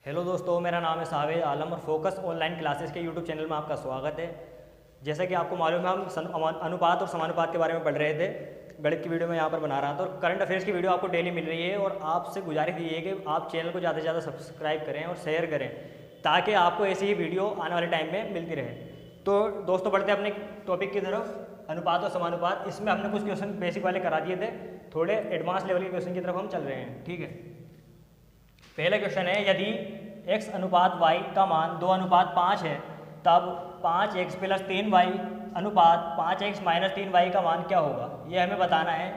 Hello दोस्तों, मेरा नाम है सावेद आलम और फोकस ऑनलाइन क्लासेस के यूट्यूब चैनल में आपका स्वागत है। जैसा कि आपको मालूम है, हम अनुपात और समानुपात के बारे में पढ़ रहे थे। गणित की वीडियो में यहाँ पर बना रहा था और करंट अफेयर्स की वीडियो आपको डेली मिल रही है। और आपसे गुजारिश ये है कि आप चैनल को ज़्यादा से ज़्यादा सब्सक्राइब करें और शेयर करें ताकि आपको ऐसी ही वीडियो आने वाले टाइम में मिलती रहे। तो दोस्तों, बढ़ते हैं अपने टॉपिक की तरफ, अनुपात और समानुपात। इसमें हमने कुछ क्वेश्चन बेसिक वाले करा दिए थे, थोड़े एडवांस लेवल के क्वेश्चन की तरफ हम चल रहे हैं। ठीक है, पहला क्वेश्चन है, यदि x अनुपात y का मान 2 अनुपात 5 है तब 5x प्लस 3y अनुपात 5x माइनस 3y का मान क्या होगा, ये हमें बताना है।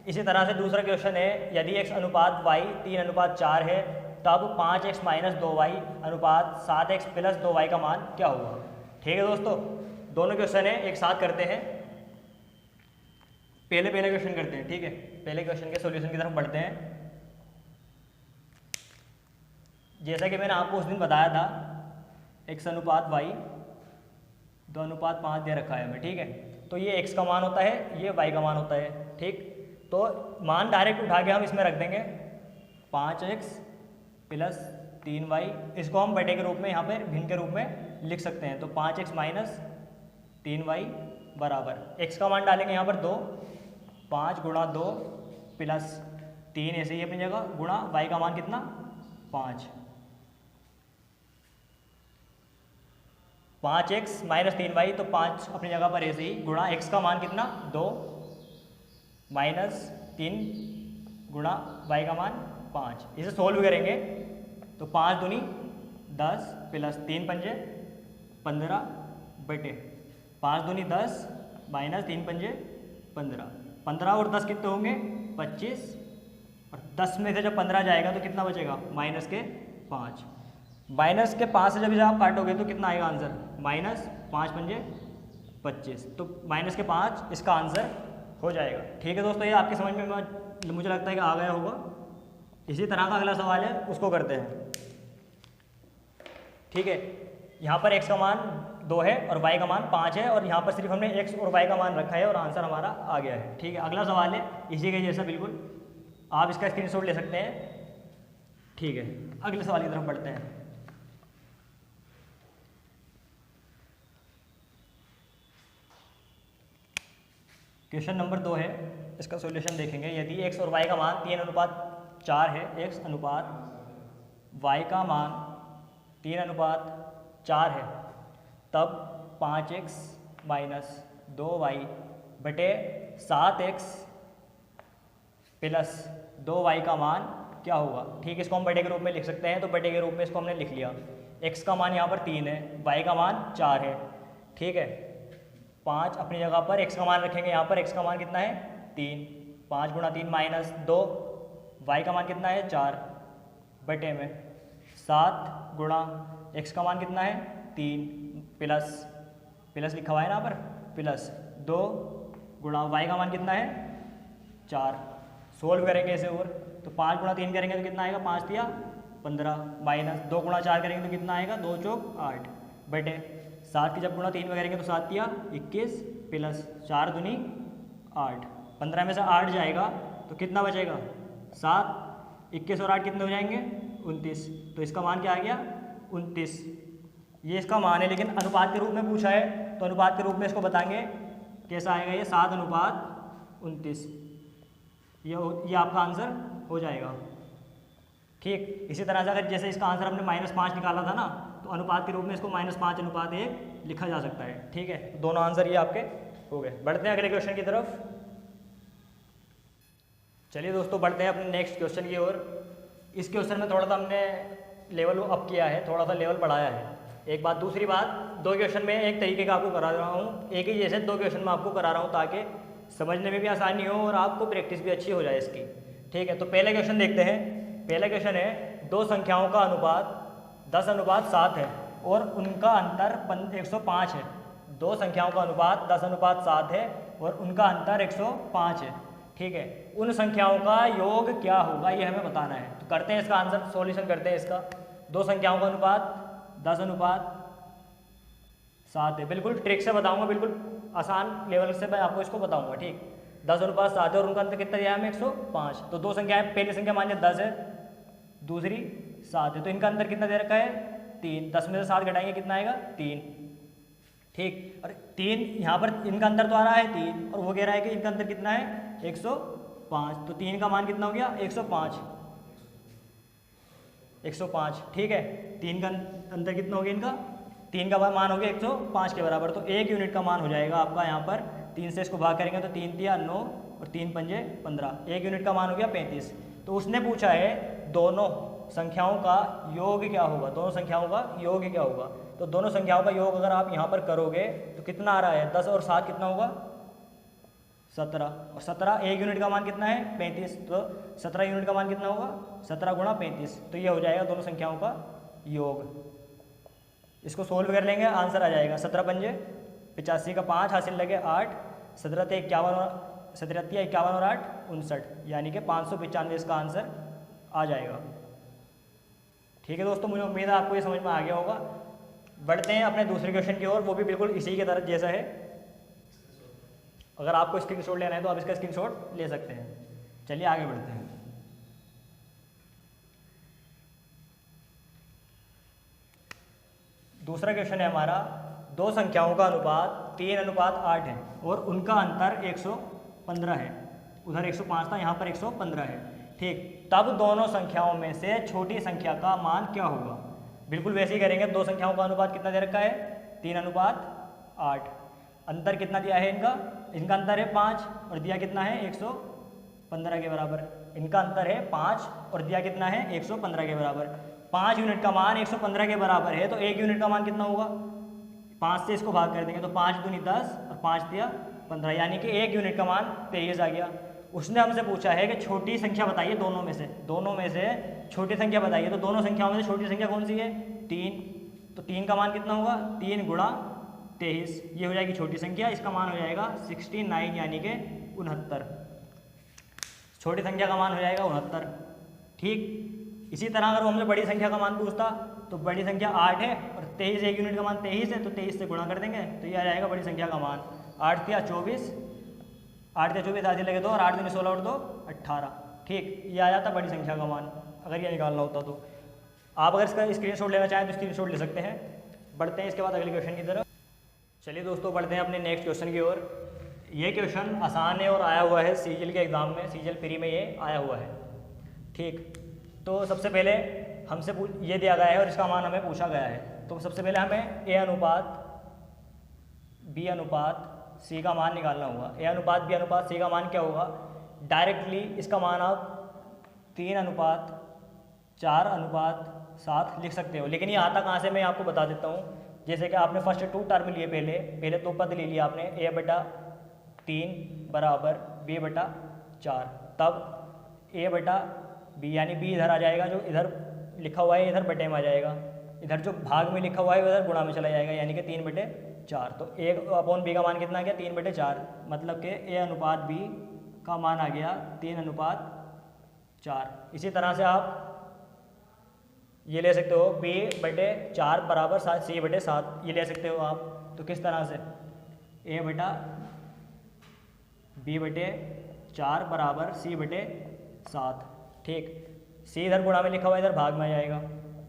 इसी तरह से दूसरा क्वेश्चन है, यदि x अनुपात y 3 अनुपात 4 है तब 5x माइनस 2y अनुपात 7x प्लस 2y का मान क्या होगा। ठीक है दोस्तों, दोनों क्वेश्चन है एक साथ करते हैं। पहले क्वेश्चन करते हैं। ठीक है, पहले क्वेश्चन के सॉल्यूशन की तरफ बढ़ते हैं। जैसा कि मैंने आपको उस दिन बताया था, x अनुपात y 2 अनुपात 5 दे रखा है हमें। ठीक है, तो ये x का मान होता है, ये y का मान होता है। ठीक, तो मान डायरेक्ट उठा के हम इसमें रख देंगे 5x प्लस 3y। इसको हम बटे के रूप में, यहाँ पर भिन्न के रूप में लिख सकते हैं। तो 5x माइनस 3y बराबर x का मान डालेंगे यहाँ पर 2, 5 गुणा 2 प्लस 3 ऐसे ही अपनी जगह, गुणा y का मान कितना 5, 5x माइनस 3y, तो 5 अपनी जगह पर ऐसे ही, गुणा x का मान कितना 2 माइनस 3 गुणा y का मान 5। इसे सोल्व करेंगे तो 5 दूनी 10 प्लस 3 पंजे 15 बटे 5 दूनी 10 माइनस 3 पंजे 15, 15 और 10 कितने होंगे 25, और 10 में से जब 15 जाएगा तो कितना बचेगा माइनस के 5। माइनस के 5 से जब आप काटोगे तो कितना आएगा आंसर, माइनस 5 पंजे 25, तो माइनस के 5 इसका आंसर हो जाएगा। ठीक है दोस्तों, ये आपके समझ में मुझे लगता है कि आ गया होगा। इसी तरह का अगला सवाल है, उसको करते हैं। ठीक है, यहाँ पर x का मान 2 है और y का मान 5 है, और यहाँ पर सिर्फ हमने x और y का मान रखा है और आंसर हमारा आ गया है। ठीक है, अगला सवाल है इसी के जैसा, बिल्कुल आप इसका स्क्रीनशॉट ले सकते हैं। ठीक है, अगले सवाल की तरफ बढ़ते हैं। क्वेश्चन नंबर 2 है, इसका सॉल्यूशन देखेंगे। यदि x और y का मान 3 अनुपात 4 है, x अनुपात y का मान 3 अनुपात 4 है, तब 5x माइनस 2y बटे 7x प्लस 2y का मान क्या होगा। ठीक है, इसको हम बटे के रूप में लिख सकते हैं, तो बटे के रूप में इसको हमने लिख लिया। x का मान यहाँ पर 3 है, y का मान 4 है। ठीक है, 5 अपनी जगह पर, x का मान रखेंगे यहाँ पर, x का मान कितना है 3, 5 गुणा 3 माइनस 2, y का मान कितना है 4 बटे में 7 गुणा x का मान कितना है 3 प्लस लिखा हुआ है ना यहाँ पर, प्लस 2 गुणा y का मान कितना है 4। सोल्व करेंगे इसे, और तो 5 गुणा 3 करेंगे तो कितना आएगा, 5 दिया 15, माइनस 2 गुणा 4 करेंगे तो कितना आएगा 2 चौक 8 बटे 7 की जब गुणा 3 में करेंगे तो 7 दिया 21 प्लस 4 दूनी 8, 15 में से 8 जाएगा तो कितना बचेगा 7, 21 और 8 कितने हो जाएंगे 29, तो इसका मान क्या आ गया 29। ये इसका मान है, लेकिन अनुपात के रूप में पूछा है तो अनुपात के रूप में इसको बताएंगे कैसा आएगा, ये 7 अनुपात 29, ये आपका आंसर हो जाएगा। ठीक, इसी तरह से अगर जैसे इसका आंसर हमने -5 निकाला था ना, तो अनुपात के रूप में इसको -5 अनुपात 1 लिखा जा सकता है। ठीक है, दोनों आंसर ये आपके हो गए। बढ़ते हैं अगले क्वेश्चन की तरफ। चलिए दोस्तों, बढ़ते हैं अपने नेक्स्ट क्वेश्चन की ओर। इस क्वेश्चन में थोड़ा सा हमने लेवल अप किया है, थोड़ा सा लेवल बढ़ाया है। एक बात, दूसरी बात, 2 क्वेश्चन में एक तरीके का आपको करा रहा हूँ, एक ही जैसे 2 क्वेश्चन में आपको करा रहा हूँ ताकि समझने में भी आसानी हो और आपको प्रैक्टिस भी अच्छी हो जाए इसकी। ठीक है, तो पहला क्वेश्चन देखते हैं। पहला क्वेश्चन है, 2 संख्याओं का अनुपात 10 अनुपात 7 है और उनका अंतर 105 है। 2 संख्याओं का अनुपात 10 अनुपात 7 है और उनका अंतर 105 है। ठीक है, उन संख्याओं का योग क्या होगा, ये हमें बताना है। तो करते हैं इसका आंसर, सॉल्यूशन करते हैं इसका। 2 संख्याओं का अनुपात 10 अनुपात 7 है, बिल्कुल ट्रिक से बताऊंगा, बिल्कुल आसान लेवल से मैं आपको इसको बताऊंगा। ठीक, 10 अनुपात 7 है और उनका अंतर कितना दिया है हमें 105। तो 2 संख्याएं, पहली संख्या मान लिया 10 है, दूसरी 7 है, तो इनका अंतर कितना दे रखा है 3। 10 में से 7 घटाएंगे कितना आएगा 3। ठीक, और 3 यहाँ पर इनका अंतर तो आ रहा है 3 और वो कह रहा है कि इनका अंतर कितना है 105, तो 3 का मान कितना हो गया 105। 105 ठीक है, 3 का अंतर कितना हो गया इनका 3 का मान हो गया 105 के बराबर। तो 1 यूनिट का मान हो जाएगा आपका यहाँ पर 3 से इसको भाग करेंगे तो 3 तिया 9 और 3 पंजे 15, 1 यूनिट का मान हो गया 35। तो उसने पूछा है दोनों संख्याओं का योग क्या होगा, दोनों संख्याओं का योग क्या होगा। तो दोनों संख्याओं का योग अगर आप यहाँ पर करोगे तो कितना आ रहा है 10 और 7 कितना होगा 17, और 17 1 यूनिट का मान कितना है 35, तो 17 यूनिट का मान कितना होगा 17 गुणा 35, तो ये हो जाएगा दोनों संख्याओं का योग। इसको सोल्व कर लेंगे आंसर आ जाएगा 17 पंजे 85 का 5 हासिल लगे 8, 17 ते 51 और 17 तिया 51 और 8 59, यानी कि 595 इसका आंसर आ जाएगा। ठीक है दोस्तों, मुझे उम्मीद है आपको ये समझ में आ गया होगा। बढ़ते हैं अपने दूसरे क्वेश्चन की ओर, वो भी बिल्कुल इसी के तरह जैसा है। अगर आपको स्क्रीनशॉट लेना है तो आप इसका स्क्रीनशॉट ले सकते हैं। चलिए आगे बढ़ते हैं। दूसरा क्वेश्चन है हमारा, दो संख्याओं का अनुपात 3:8 है और उनका अंतर 115 है। उधर 105 था, यहाँ पर 115 है। ठीक, तब दोनों संख्याओं में से छोटी संख्या का मान क्या होगा। बिल्कुल वैसे ही करेंगे। दो संख्याओं का अनुपात कितना दे रखा है 3:8, अंतर कितना दिया है इनका, इनका अंतर है 5 और दिया कितना है 115 के बराबर। इनका अंतर है 5 और दिया कितना है 115 के बराबर। 5 यूनिट का मान 115 के बराबर है, तो 1 यूनिट का मान कितना होगा 5 से इसको भाग कर देंगे तो 5 दूनी 10 और 5 तिया 15, यानी कि 1 यूनिट का मान 23 आ गया। उसने हमसे पूछा है कि छोटी संख्या बताइए दोनों में से छोटी संख्या बताइए। तो दोनों संख्याओं में से छोटी संख्या कौन सी है 3, तो 3 का मान कितना होगा 3 गुणा 23, ये हो जाएगी छोटी संख्या। इसका मान हो जाएगा 69, यानी कि 69। छोटी संख्या का मान हो जाएगा 69। ठीक, इसी तरह अगर वो हमसे बड़ी संख्या का मान पूछता तो बड़ी संख्या 8 है और 23 1 यूनिट का मान 23 है, तो 23 से गुणा कर देंगे तो ये आ जाएगा बड़ी संख्या का मान। 8 तिया 24, 8 तिया 24 आधे लगे 2 और 8 दूनी 16 और 2 18। ठीक, ये आ जाता बड़ी संख्या का मान अगर ये निकालना होता तो। आप अगर इसका स्क्रीनशॉट लेना चाहें तो स्क्रीनशॉट ले सकते हैं। बढ़ते हैं इसके बाद अगले क्वेश्चन की तरफ। चलिए दोस्तों, बढ़ते हैं अपने नेक्स्ट क्वेश्चन की ओर। ये क्वेश्चन आसान है और आया हुआ है सीजीएल के एग्ज़ाम में, सीजीएल प्री में ये आया हुआ है। ठीक, तो सबसे पहले हमसे ये दिया गया है और इसका मान हमें पूछा गया है। तो सबसे पहले हमें ए अनुपात बी अनुपात सी का मान निकालना होगा। ए अनुपात बी अनुपात सी का मान क्या होगा, डायरेक्टली इसका मान आप 3:4:7 लिख सकते हो। लेकिन ये आता कहाँ से मैं आपको बता देता हूँ। जैसे कि आपने फर्स्ट 2 टर्म लिए, पहले तो पद ले लिया आपने a/3 बराबर b/4, तब a/b यानी b इधर आ जाएगा, जो इधर लिखा हुआ है इधर बटे में आ जाएगा, इधर जो भाग में लिखा हुआ है इधर गुणा में चला जाएगा, यानी कि 3/4। तो a/b का मान कितना आ गया 3/4, मतलब कि a अनुपात b का मान आ गया 3:4। इसी तरह से आप ये ले सकते हो b/4 बराबर c/7, ये ले सकते हो आप। तो किस तरह से a/b/4 बराबर c/7। ठीक, c इधर गुणा में लिखा हुआ है इधर भाग में आ जाएगा,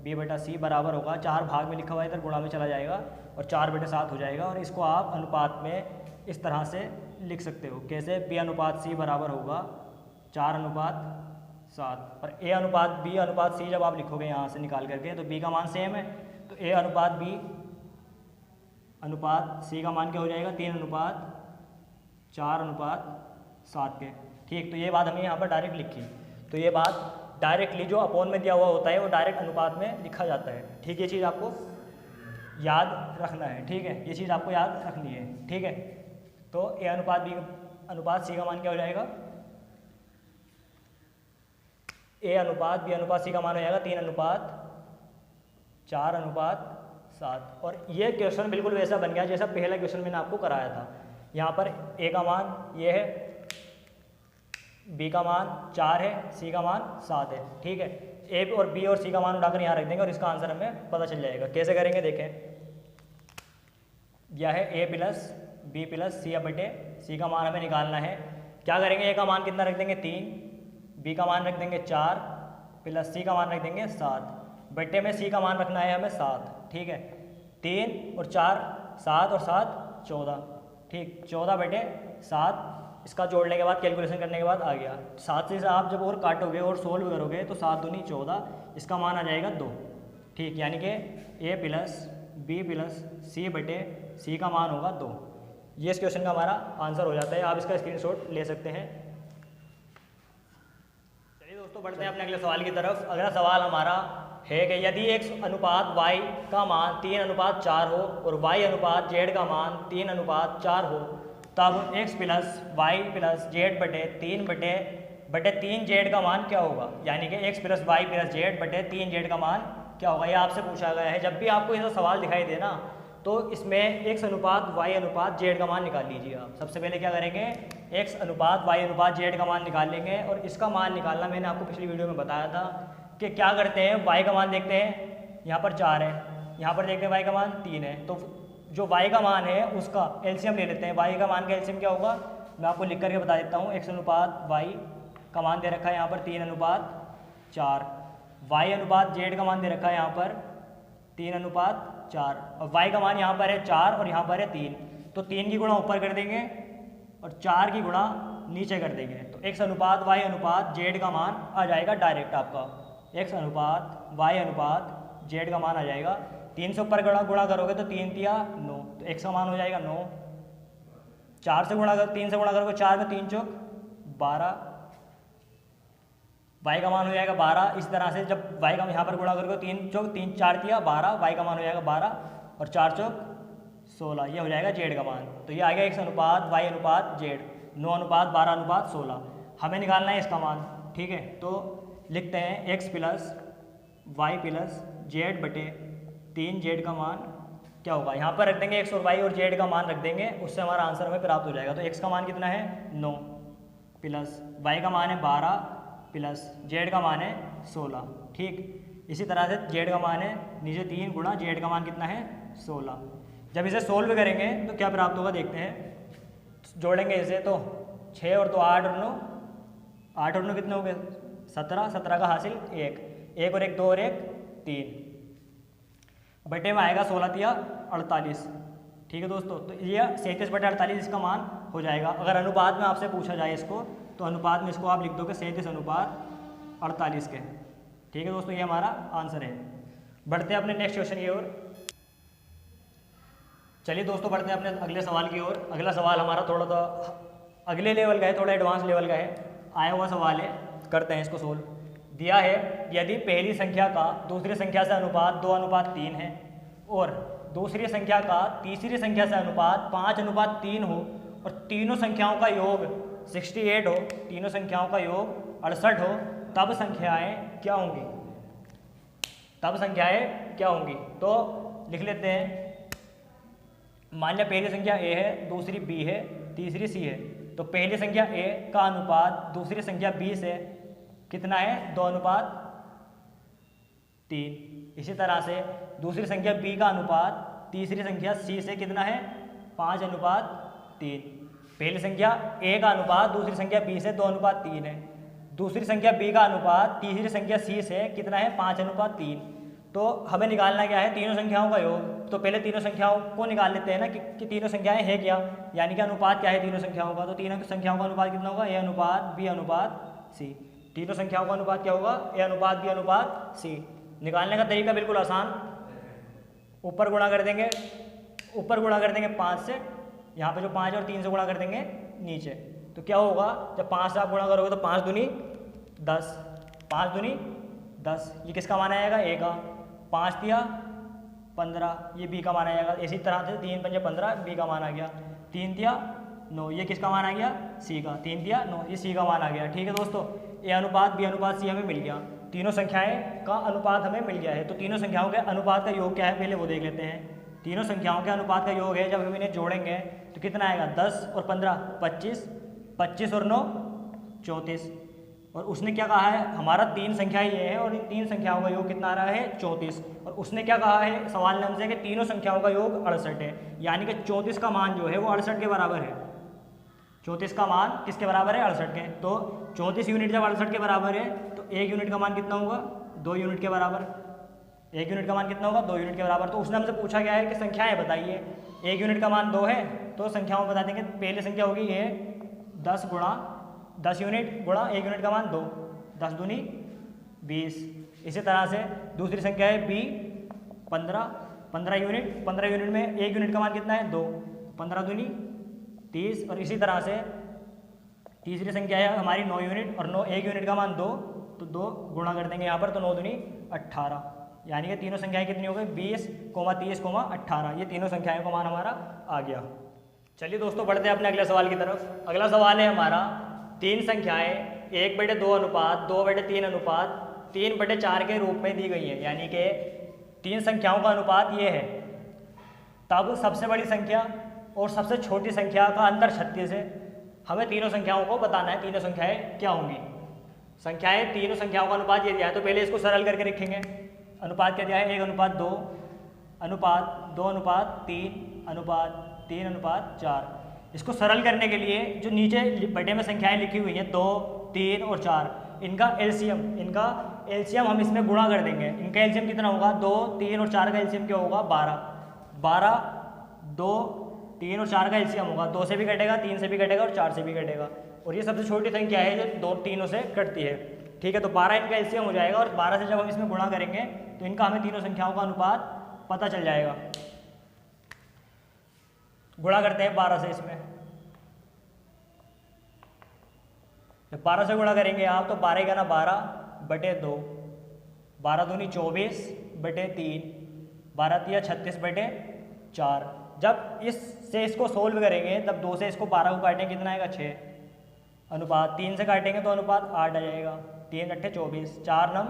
b/c बराबर होगा 4 भाग में लिखा हुआ है इधर गुणा में चला जाएगा और 4/7 हो जाएगा। और इसको आप अनुपात में इस तरह से लिख सकते हो, कैसे b अनुपात c बराबर होगा 4:7। और a अनुपात b अनुपात c जब आप लिखोगे यहाँ से निकाल करके तो b का मान सेम है, तो a अनुपात b अनुपात c का मान क्या हो जाएगा 3:4:7 के। ठीक, तो ये बात हमने यहाँ पर डायरेक्ट लिखी। तो ये बात डायरेक्टली जो अपोन में दिया हुआ होता है वो डायरेक्ट अनुपात में लिखा जाता है। ठीक, ये चीज़ आपको याद रखना है। ठीक है, ये चीज़ आपको याद रखनी है। ठीक है, तो a अनुपात b अनुपात c का मान क्या हो जाएगा, a अनुपात b अनुपात c का मान हो जाएगा 3:4:7। और ये क्वेश्चन बिल्कुल वैसा बन गया जैसा पहला क्वेश्चन मैंने आपको कराया था। यहाँ पर a का मान ये है, b का मान 4 है, c का मान 7 है। ठीक है, a और b और c का मान उठाकर यहाँ रख देंगे और इसका आंसर हमें पता चल जाएगा। कैसे करेंगे देखें, यह है a + b + c/c का मान हमें निकालना है। क्या करेंगे, a का मान कितना रख देंगे 3, b का मान रख देंगे 4 + c का मान रख देंगे 7। बटे में सी का मान रखना है हमें 7, ठीक है। 3 और 4 7 और 7 14, ठीक। 14 बटे 7, इसका जोड़ने के बाद कैलकुलेशन करने के बाद आ गया 7 से आप जब और काटोगे और सोल्व करोगे तो 7 दूनी 14, इसका मान आ जाएगा 2, ठीक। यानी कि ए प्लस बी प्लस सी बटे सी का मान होगा 2। ये इस क्वेश्चन का हमारा आंसर हो जाता है। आप इसका स्क्रीनशॉट ले सकते हैं। चलिए दोस्तों, बढ़ते हैं अपने अगले सवाल की तरफ। अगला सवाल हमारा है कि यदि x अनुपात y का मान 3:4 हो और y अनुपात z का मान 3:4 हो, तब x plus y plus z बटे 3 जेड का मान क्या होगा। यानी कि x plus y plus z बटे 3 जेड का मान क्या होगा, ये आपसे पूछा गया है। जब भी आपको ऐसा सवाल दिखाई दे ना, तो इसमें x अनुपात y अनुपात जेड का मान निकाल लीजिए आप। सबसे पहले क्या करेंगे, x अनुपात y अनुपात जेड का मान निकाल लेंगे। और इसका मान निकालना मैंने आपको पिछली वीडियो में बताया था कि क्या करते हैं, y का मान देखते हैं, यहाँ पर 4 है, यहाँ पर देखते हैं y का मान 3 है, तो जो y का मान है उसका एलसीएम ले लेते हैं। y का मान का एलसीएम क्या होगा, मैं आपको लिख करके बता देता हूँ। x अनुपात y का मान दे रखा है यहाँ पर 3:4, y अनुपात z का मान दे रखा है यहाँ पर 3:4, और y का मान यहाँ पर है 4 और यहाँ पर है 3, तो 3 की गुणा ऊपर कर देंगे और 4 की गुणा नीचे कर देंगे। तो x अनुपात y अनुपात z का मान आ जाएगा डायरेक्ट आपका, x अनुपात y अनुपात z का मान आ जाएगा। 3 से ऊपर गुणा करोगे तो 3 तिया 9, तो x का मान हो जाएगा 9। 3 से गुणा करोगे 4 में 3 चौक 12, y का मान हो जाएगा 12। इस तरह से जब y का यहाँ पर गुणा करोगे 3 चौक 3 4 तिया 12, y का मान हो जाएगा 12 और 4 चौक 16, ये हो जाएगा z का मान। तो ये आ गया x अनुपात y अनुपात z, 9:12:16। हमें निकालना है इसका मान, ठीक है। तो लिखते हैं x plus y plus z बटे 3 जेड का मान क्या होगा। यहाँ पर रख देंगे x और y और z का मान रख देंगे, उससे हमारा आंसर हमें प्राप्त हो जाएगा। तो x का मान कितना है 9 प्लस y का मान है 12 प्लस z का मान है 16, ठीक। इसी तरह से z का मान है नीचे 3 गुणा z का मान कितना है 16। जब इसे सोल्व करेंगे तो क्या प्राप्त होगा देखते हैं। जोड़ेंगे इसे तो 6 और 2 8 और 9, 8 और 9 कितने हो गए 17, 17 का हासिल 1 और 1 2 और 1 3, बटे में आएगा 16 तिया 48, ठीक है दोस्तों। तो ये 37/48 इसका मान हो जाएगा। अगर अनुपात में आपसे पूछा जाए इसको, तो अनुपात में इसको आप लिख दोगे 37:48 के, ठीक है दोस्तों। ये हमारा आंसर है। बढ़ते हैं अपने नेक्स्ट क्वेश्चन की ओर। चलिए दोस्तों, बढ़ते हैं अपने अगले सवाल की ओर। अगला सवाल हमारा थोड़ा सा अगले लेवल का है, थोड़ा एडवांस लेवल का है, आया हुआ सवाल है। करते हैं इसको सोल्व। दिया है यदि पहली संख्या का दूसरी संख्या से अनुपात 2:3 है और दूसरी संख्या का तीसरी संख्या से अनुपात 5:3 हो और तीनों संख्याओं का योग 68 हो, तीनों संख्याओं का योग 68 हो, तब संख्याएं क्या होंगी। तब संख्याएं क्या होंगी, तो लिख लेते हैं। मान लिया पहली संख्या a है, दूसरी b है, तीसरी c है, तो पहली संख्या a का अनुपात दूसरी संख्या b से कितना है 2:3। इसी तरह से दूसरी संख्या b का अनुपात तीसरी संख्या c से कितना है 5:3। पहली संख्या a का अनुपात दूसरी संख्या b से 2:3 है, दूसरी संख्या b का अनुपात तीसरी संख्या c से कितना है 5:3। तो हमें निकालना क्या है, तीनों संख्याओं का योग। तो पहले तीनों संख्याओं को निकाल लेते हैं ना कि तीनों संख्याएं हैं क्या, यानी कि अनुपात क्या है तीनों संख्याओं का। तो तीनों संख्याओं का अनुपात कितना होगा, a अनुपात b अनुपात c। तीनों संख्याओं का अनुपात क्या होगा, a अनुपात b अनुपात c। निकालने का तरीका बिल्कुल आसान, ऊपर गुणा कर देंगे, ऊपर गुणा कर देंगे 5 से, यहाँ पे जो 5 और 3 से गुणा कर देंगे नीचे। तो क्या होगा, जब 5 से आप गुणा करोगे तो 5 दूनी 10, 5 दूनी 10, ये किसका मान आएगा a का। 5 तिया 15, ये b का मान आएगा। इसी तरह से 3 पंजे 15, b का मान आ गया। 3 तिया 9, ये किसका मान आ गया c का। 3 तिया 9, ये c का मान आ गया, ठीक है दोस्तों। a अनुपात b अनुपात c हमें मिल गया, तीनों संख्याएं का अनुपात हमें मिल गया है। तो तीनों संख्याओं के अनुपात का योग क्या है पहले वो देख लेते हैं। तीनों संख्याओं के अनुपात का योग है, जब हम इन्हें जोड़ेंगे तो कितना आएगा 10 और 15 25, 25 और 9 34। और उसने क्या कहा है, हमारा 3 संख्या ये है और इन 3 संख्याओं का योग कितना आ रहा है 34। और उसने क्या कहा है सवाल ने हमसे कि तीनों संख्याओं का योग 68 है, यानी कि 34 का मान जो है वो 68 के बराबर है। 34 का मान किसके बराबर है 68 के। तो 34 यूनिट जब 68 के बराबर है तो 1 यूनिट का मान कितना होगा 2 यूनिट के बराबर। 1 यूनिट का मान कितना होगा 2 यूनिट के बराबर। तो उसने हमसे पूछा गया है कि संख्याएं बताइए। 1 यूनिट का मान 2 है तो संख्याओं बता देंगे। पहली संख्या होगी ये 10 गुणा 10 यूनिट गुणा 1 यूनिट का मान 2, 10 दूनी 20। इसी तरह से दूसरी संख्या है बी 15 यूनिट। 15 यूनिट में 1 यूनिट का मान कितना है 2, 15 दूनी 30। और इसी तरह से तीसरी संख्या है हमारी 9 यूनिट और 1 यूनिट का मान 2, तो 2 गुणा कर देंगे यहाँ पर, तो 9 दूनी 18। यानी कि तीनों संख्याएं कितनी हो गई 20, 30, 18। ये तीनों संख्याओं का मान हमारा आ गया। चलिए दोस्तों बढ़ते हैं अपने अगले सवाल की तरफ। अगला सवाल है हमारा 3 संख्याएं 1/2 अनुपात 2/3 अनुपात 3/4 के रूप में दी गई हैं। यानी कि 3 संख्याओं का अनुपात ये है। तब सबसे बड़ी संख्या और सबसे छोटी संख्या का अंतर 36 है। हमें तीनों संख्याओं को बताना है, तीनों संख्याएं क्या होंगी। संख्याएं तीनों संख्याओं का अनुपात ये दिया है, तो पहले इसको सरल करके रखेंगे। अनुपात क्या दिया है 1:2 अनुपात 2:3 अनुपात 3:4। इसको सरल करने के लिए जो नीचे बटे में संख्याएं लिखी हुई हैं 2, 3 और 4, इनका एलसीएम हम इसमें गुणा कर देंगे। इनका एलसीएम कितना होगा 2, 3 और 4 का एलसीएम क्या होगा 12। 2, 3 और 4 का एलसीएम होगा, 2 से भी कटेगा, 3 से भी कटेगा और 4 से भी कटेगा। और ये सबसे छोटी संख्या है जो 2 3 से कटती है। ठीक है, तो 12 इनका एलसीएम हो जाएगा और 12 से जब हम इसमें गुणा करेंगे तो इनका हमें तीनों संख्याओं का अनुपात पता चल जाएगा। गुणा करते हैं 12 से इसमें। जब 12 से गुणा करेंगे आप तो 12 का ना 12/2, 12 दूनी 24/3, 12 तिया 36/4। जब इससे इसको सोल्व करेंगे तब 2 से इसको 12 को काटेंगे कितना आएगा 6 अनुपात 3 से काटेंगे तो अनुपात 8 आ जाएगा। 3 × 8 = 24, 4 × 9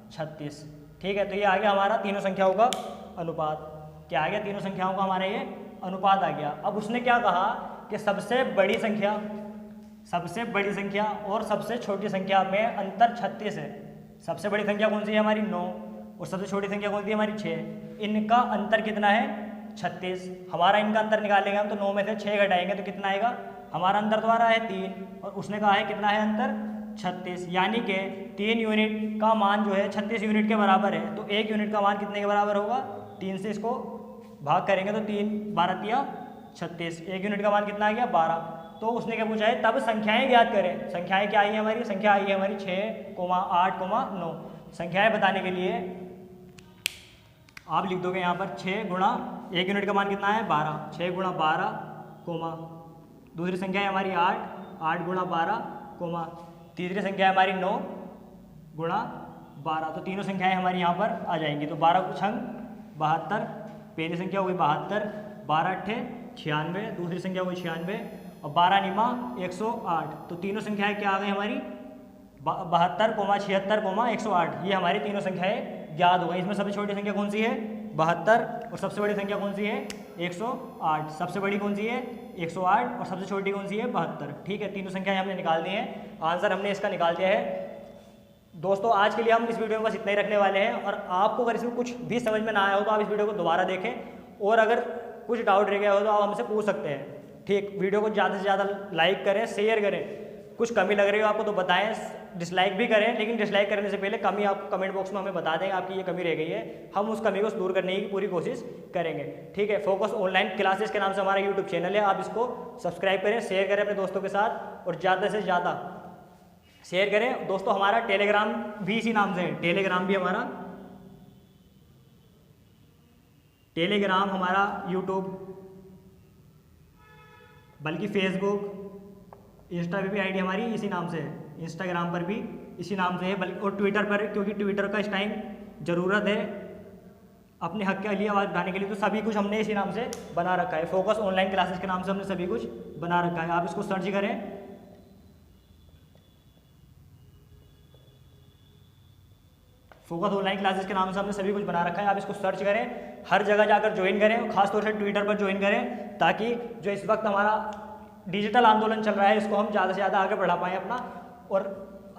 = 36। ठीक है, तो ये आ गया हमारा तीनों संख्याओं का अनुपात। क्या आ गया तीनों संख्याओं का हमारा ये अनुपात आ गया। अब उसने क्या कहा कि सबसे बड़ी संख्या और सबसे छोटी संख्या में अंतर 36 है। सबसे बड़ी संख्या कौन सी है हमारी 9 और सबसे छोटी संख्या कौन सी है हमारी 6। इनका अंतर कितना है 36। हमारा इनका अंतर निकालेंगे हम तो 9 में से 6 घटाएंगे तो कितना आएगा, हमारा अंतर तो आ रहा है 3 और उसने कहा है कितना है अंतर 36। यानी कि 3 यूनिट का मान जो है 36 यूनिट के बराबर है। तो 1 यूनिट का मान कितने के बराबर होगा 3 से इसको भाग करेंगे तो 3 12 तिया 36। 1 यूनिट का मान कितना आ गया 12। तो उसने क्या पूछा है तब संख्याएं ज्ञात करें। संख्याएं क्या आई है हमारी, संख्या आई है हमारी 6, 8, 9। संख्याएं बताने के लिए आप लिख दोगे यहाँ पर 6 गुणा 1 यूनिट का मान कितना है 12, 6 × 12, दूसरी संख्या है हमारी 8, 8 × 12, तीसरी संख्या है हमारी 9 × 12। तो तीनों संख्याएं हमारी यहाँ पर आ जाएंगी। तो 12 × 72, पहली संख्या होगी 72, 12 × 8 = 96, दूसरी संख्या होगी 96 और 12 × 108। तो तीनों संख्याएं क्या आ गई हमारी 72, 76, 108। ये हमारी तीनों संख्याएं ज्ञात हो गई। इसमें सबसे छोटी संख्या कौन सी है 72 और सबसे बड़ी संख्या कौन सी है 108। सबसे बड़ी कौन सी है 108 और सबसे छोटी कौन सी है 72। ठीक है, तीनों संख्याएं हमने निकाल दी हैं। आंसर हमने इसका निकाल दिया है। दोस्तों आज के लिए हम इस वीडियो में बस इतना ही रखने वाले हैं। और आपको अगर इसमें कुछ भी समझ में ना आया हो तो आप इस वीडियो को दोबारा देखें और अगर कुछ डाउट रह गया हो तो आप हमसे पूछ सकते हैं। ठीक, वीडियो को ज़्यादा से ज़्यादा लाइक करें, शेयर करें। कुछ कमी लग रही हो आपको तो बताएं, डिसलाइक भी करें, लेकिन डिसलाइक करने से पहले कमी आप कमेंट बॉक्स में हमें बता देंगे आपकी ये कमी रह गई है। हम उस कमी को दूर करने की पूरी कोशिश करेंगे। ठीक है, फोकस ऑनलाइन क्लासेस के नाम से हमारा यूट्यूब चैनल है, आप इसको सब्सक्राइब करें, शेयर करें अपने दोस्तों के साथ और ज़्यादा से ज़्यादा शेयर करें। दोस्तों हमारा टेलीग्राम भी इसी नाम से है, टेलीग्राम हमारा यूट्यूब बल्कि फेसबुक इंस्टा पे भी आईडी हमारी इसी नाम से है, इंस्टाग्राम पर भी इसी नाम से है, बल्कि और ट्विटर पर, क्योंकि ट्विटर का इस टाइम ज़रूरत है अपने हक के लिए आवाज़ उठाने के लिए, तो सभी कुछ हमने इसी नाम से बना रखा है। फोकस ऑनलाइन क्लासेस के नाम से हमने सभी कुछ बना रखा है, आप इसको सर्च करें। फोकस ऑनलाइन क्लासेस के नाम से हमने सभी कुछ बना रखा है, आप इसको सर्च करें, हर जगह जाकर ज्वाइन करें, खासतौर से ट्विटर पर ज्वाइन करें, ताकि जो इस वक्त हमारा डिजिटल आंदोलन चल रहा है इसको हम ज़्यादा से ज़्यादा आगे बढ़ा पाएँ अपना। और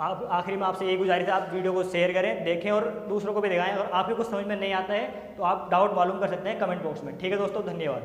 आप आखिरी में आपसे यही गुजारिश है, आप वीडियो को शेयर करें, देखें और दूसरों को भी दिखाएं। और आपको कुछ समझ में नहीं आता है तो आप डाउट मालूम कर सकते हैं कमेंट बॉक्स में। ठीक है दोस्तों, धन्यवाद।